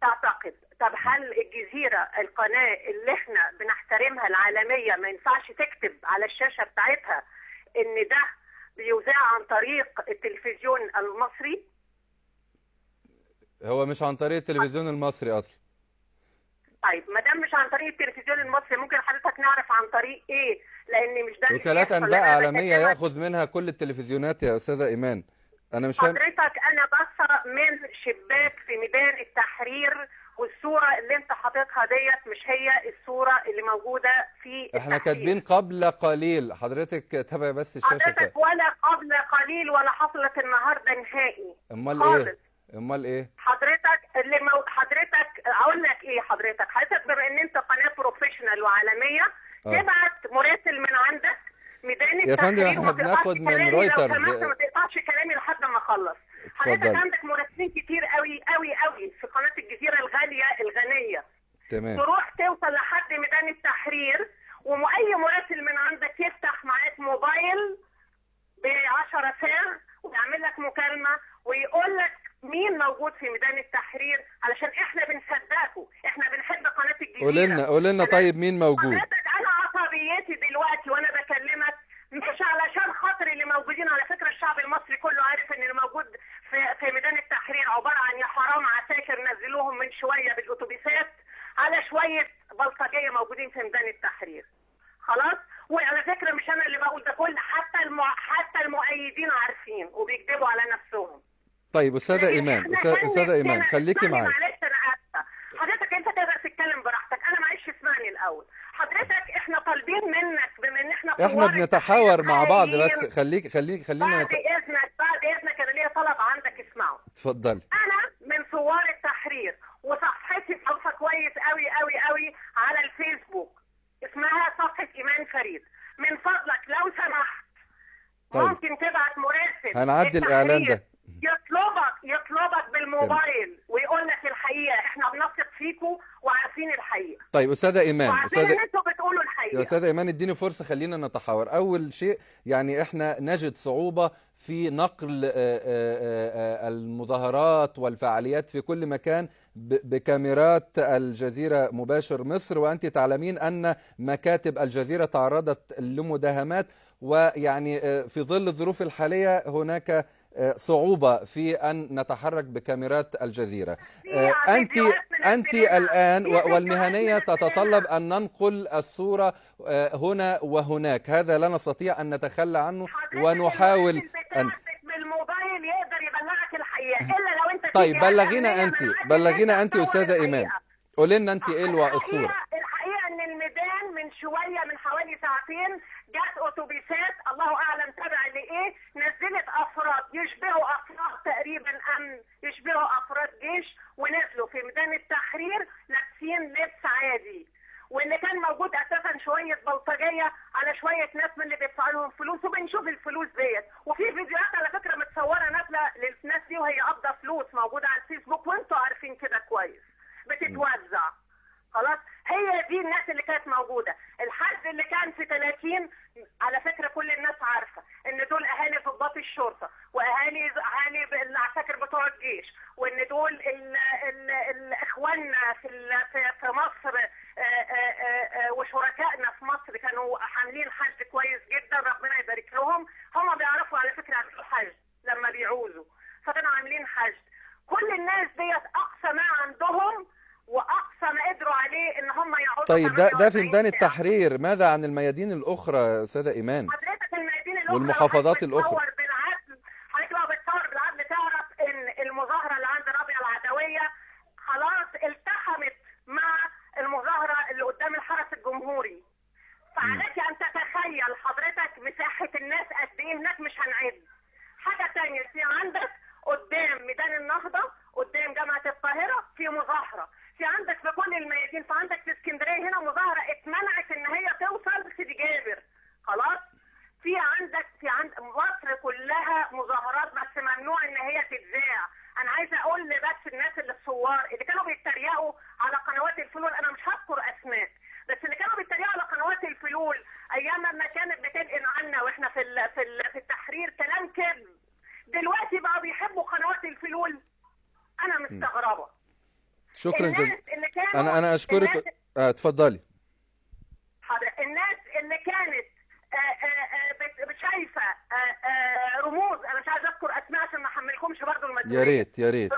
تعتقد. طب هل الجزيرة القناة اللي احنا بنحترمها العالمية ما ينفعش تكتب على الشاشة بتاعتها ان ده بيذاع عن طريق التلفزيون المصري؟ هو مش عن طريق التلفزيون المصري اصلا. طيب ما دام مش عن طريق التلفزيون المصري، ممكن حضرتك نعرف عن طريق ايه؟ لان مش ده اللي وكالات بيحصل. انباء انا عالميه بكلمك ياخذ منها كل التلفزيونات يا استاذه ايمان. انا مش فاهم. حضرتك، انا باصه من شباك في ميدان التحرير، والصوره اللي انت حاططها ديت مش هي الصوره اللي موجوده في احنا التحرير. كاتبين قبل قليل، حضرتك تابع بس الشاشه كده. حضرتك ولا قبل قليل ولا حصلت النهارده نهائي امال خالص. ايه؟ امال ايه؟ حضرتك حضرتك اقول لك ايه، حضرتك بما ان انت قناه بروفيشنال وعالميه، تبعت مراسل من عندك ميدان يا فندم التحرير. احنا بناخد من لو رويترز. سمحت ما تقطعش كلامي لحد ما اخلص. حضرتك اتفضل. عندك مراسلين كتير قوي قوي قوي في قناه الجزيره الغاليه الغنيه. تمام. تروح توصل لحد ميدان التحرير، واي مراسل من عندك يفتح معاك موبايل ب10 ساعة ويعمل لك مكالمة ويقول لك مين موجود في ميدان التحرير، علشان احنا بنصدقه، احنا بنحب قناة الجزيرة. قول لنا طيب مين موجود؟ حضرتك انا عصبيتي دلوقتي وانا بكلمك مش علشان خاطر اللي موجودين. على فكرة الشعب المصري كله عارف ان اللي موجود في ميدان التحرير عبارة عن يا حرام عساكر نزلوهم من شوية بالاتوبيسات على شوية بلطجية موجودين في ميدان التحرير. خلاص. وعلى فكرة مش انا اللي بقول ده، كل حتى المؤيدين عارفين وبيكذبوا على نفسهم. طيب استاذه ايمان خليكي معايا. معلش انا اسفه. حضرتك انت تقدر تتكلم براحتك، انا معلش اسمعني الاول. حضرتك احنا طالبين منك بما ان احنا بنتحاور مع بعض، بس خلينا بعد اذنك انا ليا طلب عندك اسمعه. اتفضلي. انا من ثوار التحرير، وصفحتي معروفه كويس قوي قوي قوي على الفيسبوك، اسمها صفحه ايمان فريد. من فضلك لو سمحت ممكن تبعت مراسل هنعدي الاعلان ده يطلبك بالموبايل ويقول لك الحقيقه، احنا بنثق فيكم وعارفين الحقيقه. طيب استاذه ايمان، وعارفين ان انتوا بتقولوا الحقيقه. يا استاذه ايمان اديني فرصه، خلينا نتحاور. اول شيء يعني احنا نجد صعوبه في نقل المظاهرات والفعاليات في كل مكان بكاميرات الجزيرة مباشر مصر، وأنت تعلمين أن مكاتب الجزيرة تعرضت لمداهمات، ويعني في ظل الظروف الحالية هناك صعوبة في أن نتحرك بكاميرات الجزيرة. أنت الآن والمهنية تتطلب أن ننقل الصورة هنا وهناك، هذا لا نستطيع أن نتخلى عنه ونحاول أن بالموبايل يقدر يبلغك الحقيقة إلا لو أنت طيب بلغينا أنت أستاذة إيمان، قولي لنا أنت إيه الصورة. الحقيقة إن الميدان من شوية من حوالي ساعتين جات أتوبيسات الله أعلم تبع لإيه، نزلت أفراد يشبهوا أفراد تقريبا أمن، يشبهوا أفراد جيش، ونزلوا في ميدان التحرير لابسين لبس عادي. واللي كان موجود اساسا شويه بلطجيه على شويه ناس من اللي بيدفعوا لهم فلوس، وبنشوف الفلوس ديت، وفي فيديوهات على فكره متصوره نازله للناس دي وهي قابضه فلوس موجوده على الفيسبوك، وانتوا عارفين كده كويس بتتوزع. خلاص. هي دي الناس اللي كانت موجوده. الحد اللي كان في 30 على فكره كل الناس عارفه ان دول اهالي ضباط الشرطه واهالي العساكر بتوع الجيش، وان دول اخواننا في مصر وشركائنا في مصر كانوا حاملين حشد كويس جدا، ربنا يبارك لهم. هم بيعرفوا على فكره عن الحشد لما بيعوزوا، فكانوا عاملين حشد. كل الناس ديت اقصى ما عندهم واقصى ما قدروا عليه ان هم يقعدوا. طيب ده في ميدان التحرير، ماذا عن الميادين الاخرى يا استاذه ايمان؟ حضرتك الميادين الاخرى والمحافظات الاخرى حضرتك لو بتصور بالعدل تعرف ان المظاهره اللي عند رابعه العدويه خلاص التحمت مع المظاهره اللي قدام الحرس الجمهوري. فعليك ان تتخيل حضرتك مساحه الناس قد ايه هناك، مش هنعد. حاجه ثانيه، في عندك قدام ميدان النهضه قدام جامعه القاهره في مظاهره، في عندك في كل الميادين، في عندك في اسكندريه هنا مظاهره اتمنعت ان هي توصل لسيدي جابر. خلاص. في عند مصر كلها مظاهرات، بس ممنوع ان هي تتذاع. انا عايزه اقول بس الناس اللي الثوار اللي كانوا بيتريقوا على قنوات الفلول، انا مش هذكر اسماء، بس اللي كانوا بيتريقوا على قنوات الفلول ايام ما كانت بتنقل عنا واحنا في التحرير كلام كذب، دلوقتي بقى بيحبوا قنوات الفلول. انا مستغربه. شكرا جزيلا. اللي كانوا انا اشكرك. اتفضلي. الناس اللي كانت شايفه رموز، انا مش عايزه اذكر اسماء عشان ما احملكمش برضه المسؤوليه. يا ريت يا ريت.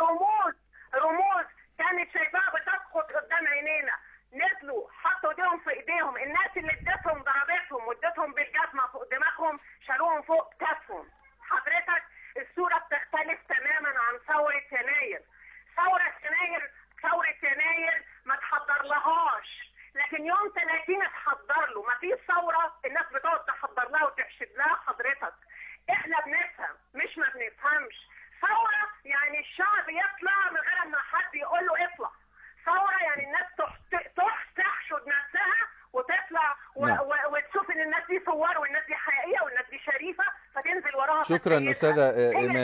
رموز كانت شايفاها بتسقط قدام عينينا، نزلوا حطوا ايديهم في ايديهم، الناس اللي ادتهم ضربتهم وادتهم بالجزمه فوق دماغهم شالوهم فوق كتفهم. حضرتك الصوره بتختلف تماما عن ثوره يناير. ثوره يناير ما تحضر لهاش، لكن يوم 30 اتحضر له. ما فيش ثوره الناس بتقعد تحضر لها وتحشد لها. حضرتك احنا بنفهم مش ما بنفهمش. ثوره يعني الشعب يطلع من غير ما حد يقول له اطلع. ثوره يعني الناس تحشد نفسها وتطلع وتشوف ان الناس دي صور والناس دي حقيقيه والناس دي شريفه فتنزل وراها. شكرا استاذه ايمان.